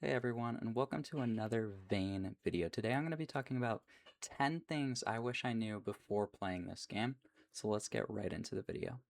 Hey everyone, and welcome to another Vane video. Today I'm going to be talking about 10 things I wish I knew before playing this game. So let's get right into the video.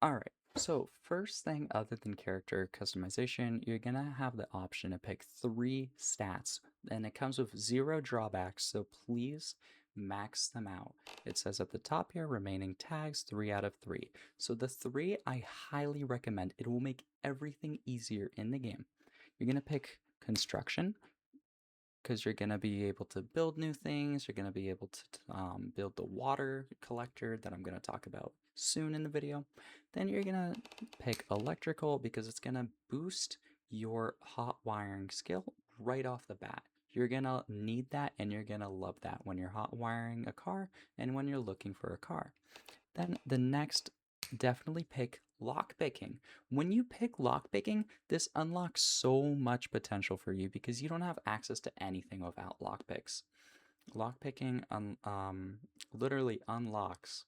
Alright, so first thing other than character customization, you're going to have the option to pick 3 stats, and it comes with 0 drawbacks, so please max them out. It says at the top here, remaining tags 3 out of 3. So the 3 I highly recommend. It will make everything easier in the game. You're going to pick construction because you're going to be able to build new things. You're going to be able to build the water collector that I'm going to talk about soon in the video. Then you're going to pick electrical because it's going to boost your hot wiring skill right off the bat. You're going to need that and you're going to love that when you're hot wiring a car and when you're looking for a car. Then the next, definitely pick lockpicking. When you pick lockpicking, this unlocks so much potential for you because you don't have access to anything without lockpicks. Lockpicking literally unlocks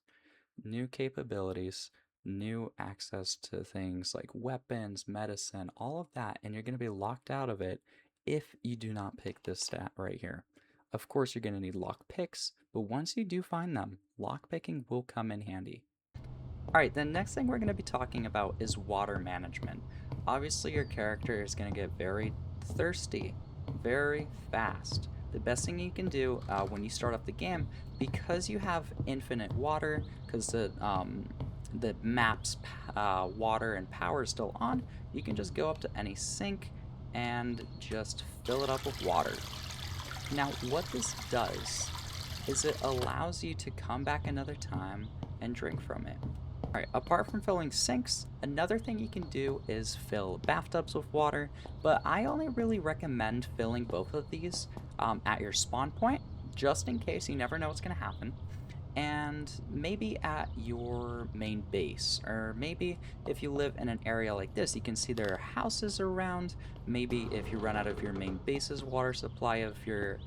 new capabilities, new access to things like weapons, medicine, all of that, and you're going to be locked out of it if you do not pick this stat right here. Of course, you're going to need lockpicks, but once you do find them, lockpicking will come in handy. Alright, the next thing we're going to be talking about is water management. Obviously, your character is going to get very thirsty, very fast. The best thing you can do when you start off the game, because you have infinite water, because the map's water and power is still on, you can just go up to any sink and just fill it up with water. Now, what this does is it allows you to come back another time and drink from it. Alright, apart from filling sinks, another thing you can do is fill bathtubs with water, but I only really recommend filling both of these at your spawn point, just in case. You never know what's going to happen. And maybe at your main base, or maybe if you live in an area like this, you can see there are houses around. Maybe if you run out of your main base's water supply of your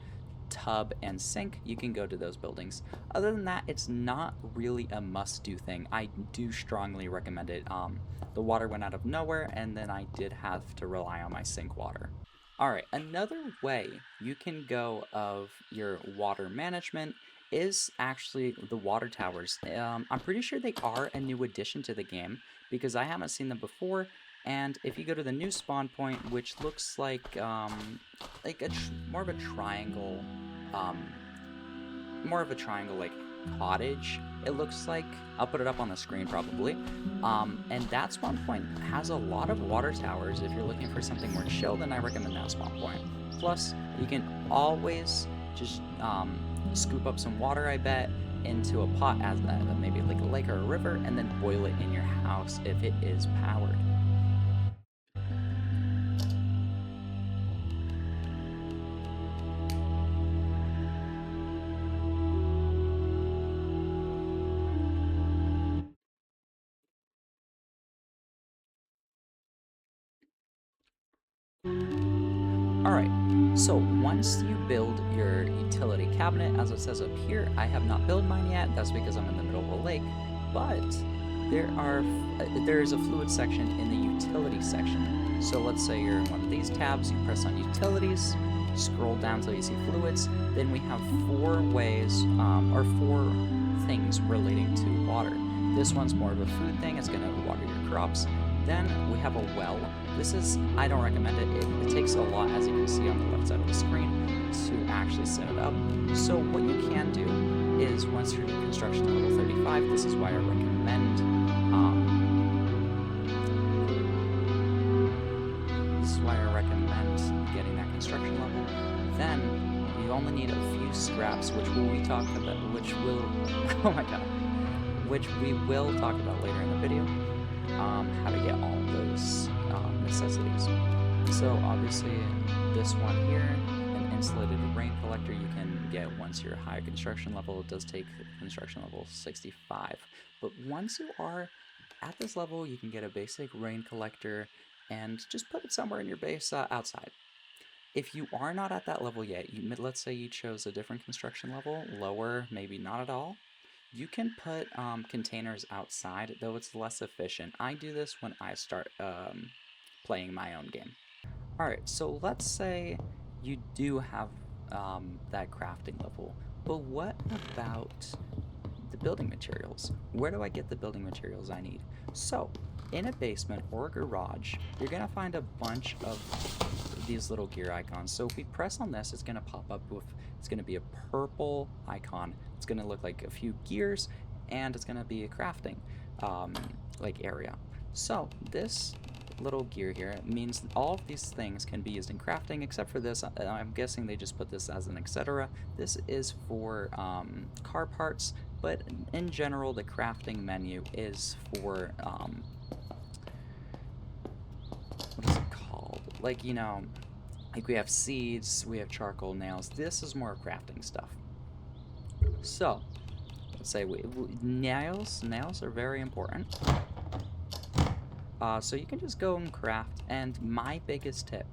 tub and sink, you can go to those buildings. Other than that, it's not really a must-do thing. I do strongly recommend it. The water went out of nowhere, and then I did have to rely on my sink water. Alright, another way you can go of your water management is actually the water towers. I'm pretty sure they are a new addition to the game because I haven't seen them before. And if you go to the new spawn point, which looks like more of a triangle, um, like cottage. It looks like. I'll put it up on the screen probably. And that spawn point has a lot of water towers. If you're looking for something more chill, then I recommend that spawn point. Plus, you can always just scoop up some water, I bet, into a pot as maybe like a lake or a river, and then boil it in your house if it is powered. Alright, so once you build your utility cabinet, as it says up here, I have not built mine yet, that's because I'm in the middle of a lake, but there is a fluid section in the utility section. So let's say you're in one of these tabs, you press on utilities, scroll down till you see fluids, then we have 4 ways, or 4 things relating to water. This one's more of a food thing, it's going to water your crops. Then we have a well. I don't recommend it. It takes a lot, as you can see on the left side of the screen, to actually set it up. So what you can do is once you're in construction level 35, this is why I recommend, getting that construction level. Then you only need a few scraps, which we will, oh my god, which we will talk about later in the video. How to get all those necessities. So obviously this one here, an insulated rain collector, you can get once you're higher construction level. It does take construction level 65. But once you are at this level, you can get a basic rain collector and just put it somewhere in your base outside. If you are not at that level yet, let's say you chose a different construction level, lower, maybe not at all, you can put containers outside, though it's less efficient. I do this when I start playing my own game. All right, so let's say you do have that crafting level, but what about the building materials? Where do I get the building materials I need? So, in a basement or a garage, you're gonna find a bunch of these little gear icons. So if we press on this, it's gonna pop up with, it's gonna be a purple icon. It's gonna look like a few gears, and it's gonna be a crafting um, like area. So this little gear here means all of these things can be used in crafting, except for this. I'm guessing they just put this as an etc. This is for car parts, but in general, the crafting menu is for what is it called? Like, you know, like we have seeds, we have charcoal, nails. This is more crafting stuff. So let's say nails are very important. So you can just go and craft, and my biggest tip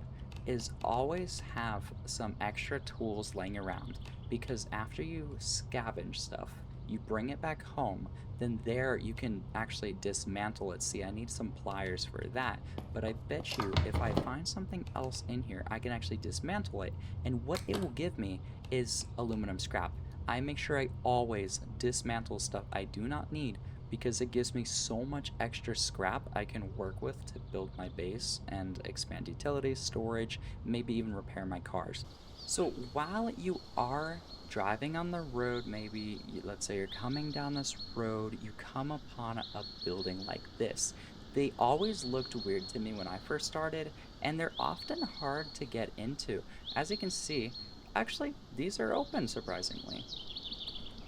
is always have some extra tools laying around, because after you scavenge stuff, you bring it back home, then there you can actually dismantle it. See, I need some pliers for that, but I bet you if I find something else in here, I can actually dismantle it, and what it will give me is aluminum scrap. I make sure I always dismantle stuff I do not need, because it gives me so much extra scrap I can work with to build my base and expand utilities, storage, maybe even repair my cars. So while you are driving on the road, maybe let's say you're coming down this road, you come upon a building like this. They always looked weird to me when I first started, and they're often hard to get into. As you can see, actually, these are open surprisingly.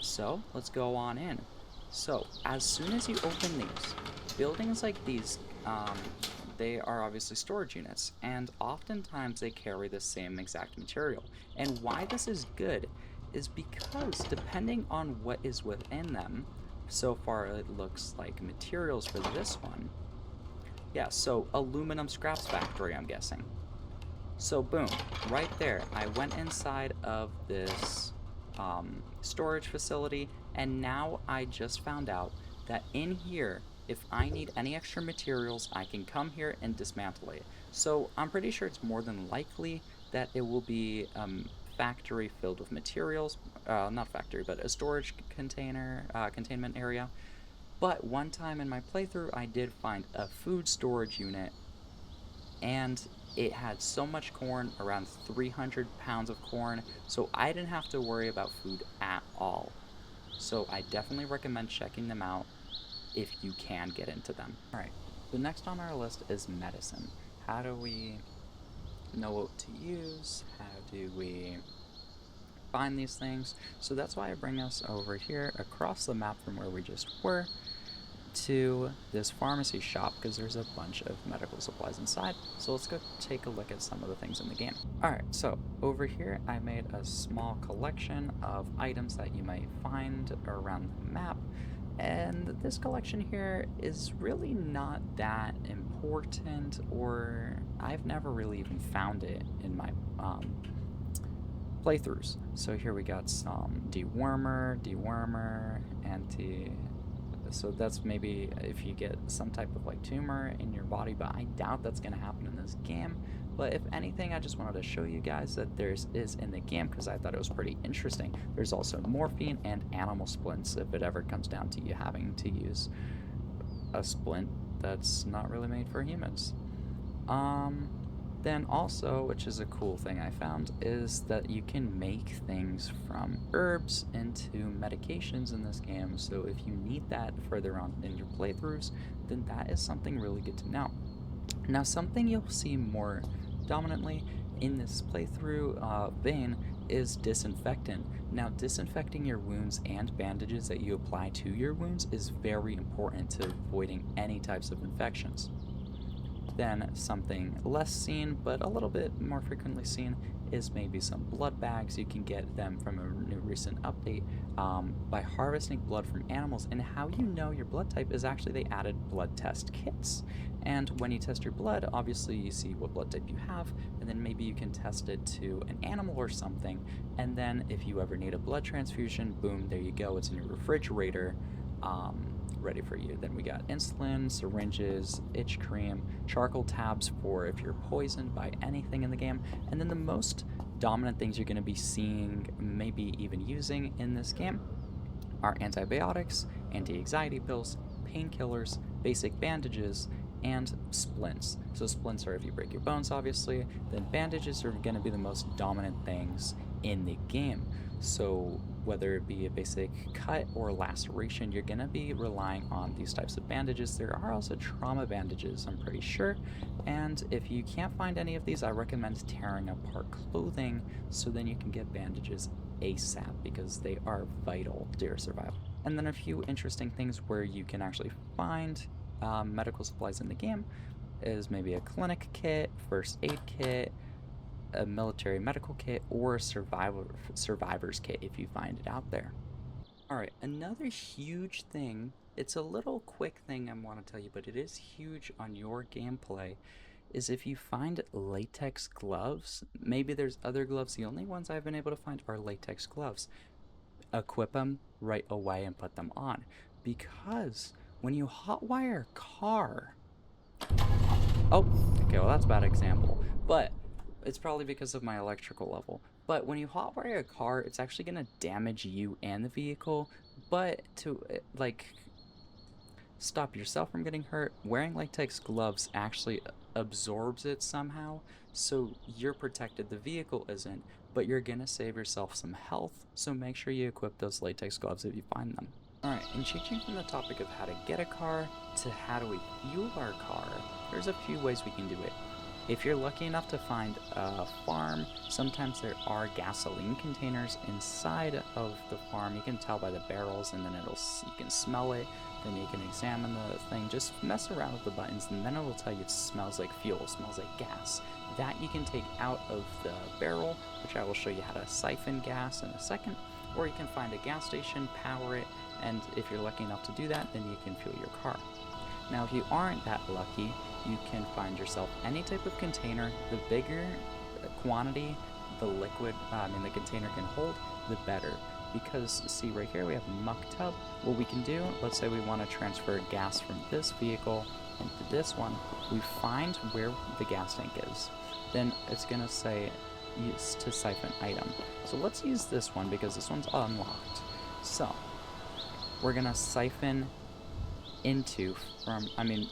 So let's go on in. So as soon as you open these, buildings like these, they are obviously storage units, and oftentimes they carry the same exact material. And why this is good is because depending on what is within them, so far it looks like materials for this one. Yeah, so aluminum scraps factory, I'm guessing. So boom, right there, I went inside of this storage facility, and now I just found out that in here, if I need any extra materials, I can come here and dismantle it. So I'm pretty sure it's more than likely that it will be factory filled with materials, not factory, but a storage container, containment area. But one time in my playthrough, I did find a food storage unit, and it had so much corn, around 300 pounds of corn, so I didn't have to worry about food at all. So I definitely recommend checking them out if you can get into them. All right, the next on our list is medicine. How do we know what to use? How do we find these things? So that's why I bring us over here across the map from where we just were to this pharmacy shop, because there's a bunch of medical supplies inside. So let's go take a look at some of the things in the game. Alright, so over here I made a small collection of items that you might find around the map, and this collection here is really not that important, or I've never really even found it in my playthroughs. So here we got some dewormer, so that's maybe if you get some type of like tumor in your body, but I doubt that's going to happen in this game. But if anything, I just wanted to show you guys that there's is in the game, because I thought it was pretty interesting. There's also morphine and animal splints if it ever comes down to you having to use a splint that's not really made for humans. Then also, which is a cool thing I found, is that you can make things from herbs into medications in this game. So if you need that further on in your playthroughs, then that is something really good to know. Now, something you'll see more dominantly in this playthrough vein is disinfectant. Now, disinfecting your wounds and bandages that you apply to your wounds is very important to avoiding any types of infections. Then something less seen, but a little bit more frequently seen, is maybe some blood bags. You can get them from a new recent update by harvesting blood from animals. And how you know your blood type is actually they added blood test kits. And when you test your blood, obviously you see what blood type you have, and then maybe you can test it to an animal or something. And then if you ever need a blood transfusion, boom, there you go. It's in your refrigerator. ready for you. Then we got insulin, syringes, itch cream, charcoal tabs for if you're poisoned by anything in the game, and then the most dominant things you're going to be seeing, maybe even using in this game, are antibiotics, anti-anxiety pills, painkillers, basic bandages, and splints. So splints are if you break your bones, obviously. Then bandages are going to be the most dominant things in the game. So whether it be a basic cut or laceration, you're going to be relying on these types of bandages. There are also trauma bandages, I'm pretty sure. And if you can't find any of these, I recommend tearing apart clothing so then you can get bandages ASAP because they are vital to your survival. And then a few interesting things where you can actually find medical supplies in the game is maybe a clinic kit, first aid kit, a military medical kit, or a survivor's kit if you find it out there. Alright, another huge thing, it's a little quick thing I want to tell you, but it is huge on your gameplay, is if you find latex gloves. Maybe there's other gloves, the only ones I've been able to find are latex gloves. Equip them right away and put them on, because when you hotwire a car, oh, okay, well that's a bad example, but it's probably because of my electrical level. But when you hotwire a car, it's actually going to damage you and the vehicle, but to like stop yourself from getting hurt, wearing latex gloves actually absorbs it somehow, so you're protected, the vehicle isn't, but you're gonna save yourself some health, so make sure you equip those latex gloves if you find them. Alright, and changing from the topic of how to get a car to how do we fuel our car, there's a few ways we can do it. If you're lucky enough to find a farm, sometimes there are gasoline containers inside of the farm. You can tell by the barrels, and then you can smell it. Then you can examine the thing. Just mess around with the buttons, and then it'll tell you it smells like fuel, smells like gas. That you can take out of the barrel, which I will show you how to siphon gas in a second. Or you can find a gas station, power it, and if you're lucky enough to do that, then you can fuel your car. Now, if you aren't that lucky, you can find yourself any type of container. The bigger quantity the container can hold, the better. Because, see right here, we have muck tub. What we can do, let's say we want to transfer gas from this vehicle into this one, we find where the gas tank is. Then it's going to say use to siphon item. So let's use this one because this one's unlocked. So we're going to siphon into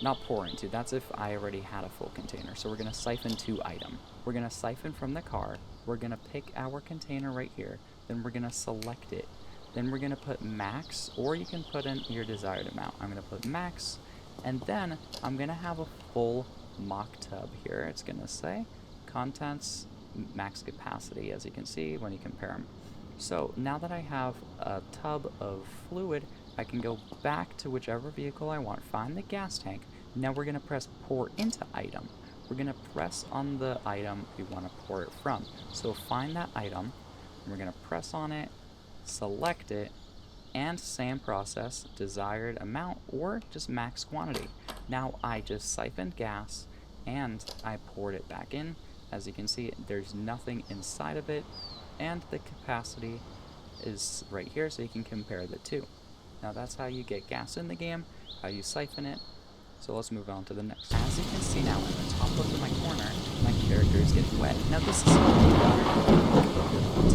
not pour into, that's if I already had a full container. So we're going to siphon to item. We're going to siphon from the car. We're going to pick our container right here. Then we're going to select it. Then we're going to put max, or you can put in your desired amount. I'm going to put max, and then I'm going to have a full mock tub here. It's going to say contents max capacity, as you can see when you compare them. So now that I have a tub of fluid, I can go back to whichever vehicle I want, find the gas tank. Now we're going to press pour into item. We're going to press on the item we want to pour it from. So find that item, and we're going to press on it, select it, and same process, desired amount or just max quantity. Now I just siphoned gas and I poured it back in. As you can see, there's nothing inside of it, and the capacity is right here, so you can compare the two. Now that's how you get gas in the game, how you siphon it. So let's move on to the next. As you can see now in the top left of my corner, my character is getting wet. Now this is a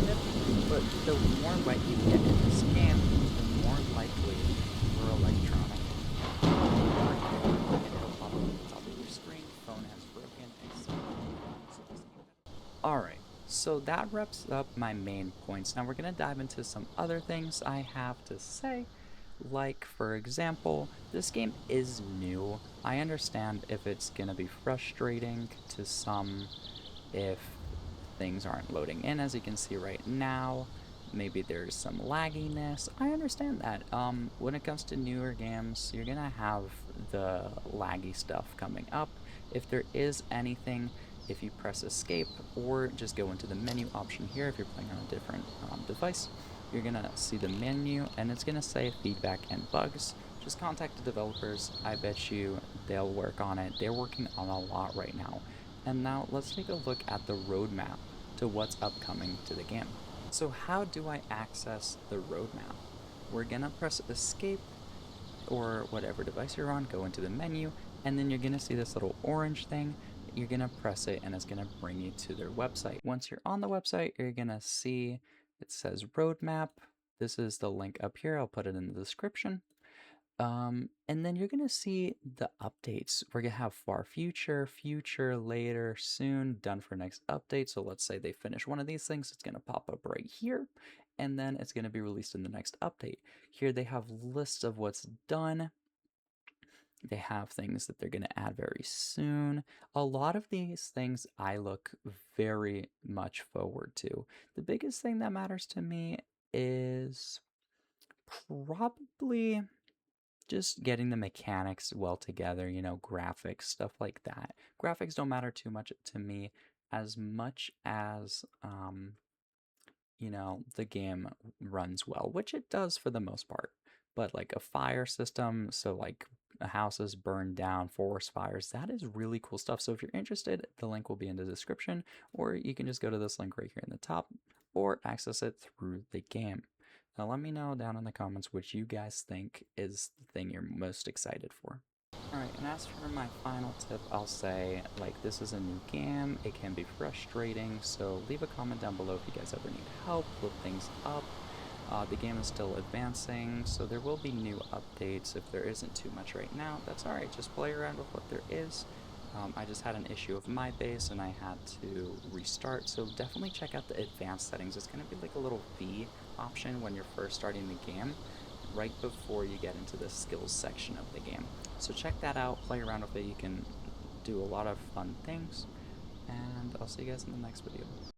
tip, but the more wet you get in this game, the more likely your electronic it'll pop up at the top of your screen, phone has broken, etc. Alright, so that wraps up my main points. Now we're going to dive into some other things I have to say. Like, for example, this game is new. I understand if it's gonna be frustrating to some if things aren't loading in, as you can see right now. Maybe there's some lagginess. I understand that. When it comes to newer games, you're gonna have the laggy stuff coming up. If there is anything, if you press escape or just go into the menu option here if you're playing on a different device, you're gonna see the menu and it's gonna say feedback and bugs. Just contact the developers. I bet you they'll work on it. They're working on a lot right now. And now let's take a look at the roadmap to what's upcoming to the game. So how do I access the roadmap? We're gonna press escape or whatever device you're on, go into the menu, and then you're going to see this little orange thing. You're going to press it and it's going to bring you to their website. Once you're on the website, you're going to see it says roadmap. This is the link up here. I'll put it in the description. And then you're gonna see the updates. We're gonna have far future, future, later, soon, done for next update. So let's say they finish one of these things, it's gonna pop up right here, and then it's gonna be released in the next update. Here they have lists of what's done. They have things that they're gonna add very soon. A lot of these things I look very much forward to. The biggest thing that matters to me is probably just getting the mechanics well together, graphics, stuff like that. Graphics don't matter too much to me as much as, the game runs well, which it does for the most part. But like a fire system, so like houses burned down, forest fires, that is really cool stuff. So if you're interested, the link will be in the description, or you can just go to this link right here in the top, or access it through the game. Now let me know down in the comments which you guys think is the thing you're most excited for. Alright, and as for my final tip, I'll say, like, this is a new game, it can be frustrating, so leave a comment down below if you guys ever need help, look things up. The game is still advancing, so there will be new updates if there isn't too much right now. That's alright, just play around with what there is. I just had an issue of my base and I had to restart, so definitely check out the advanced settings. It's going to be like a little V option when you're first starting the game, right before you get into the skills section of the game. So check that out, play around with it, you can do a lot of fun things, and I'll see you guys in the next video.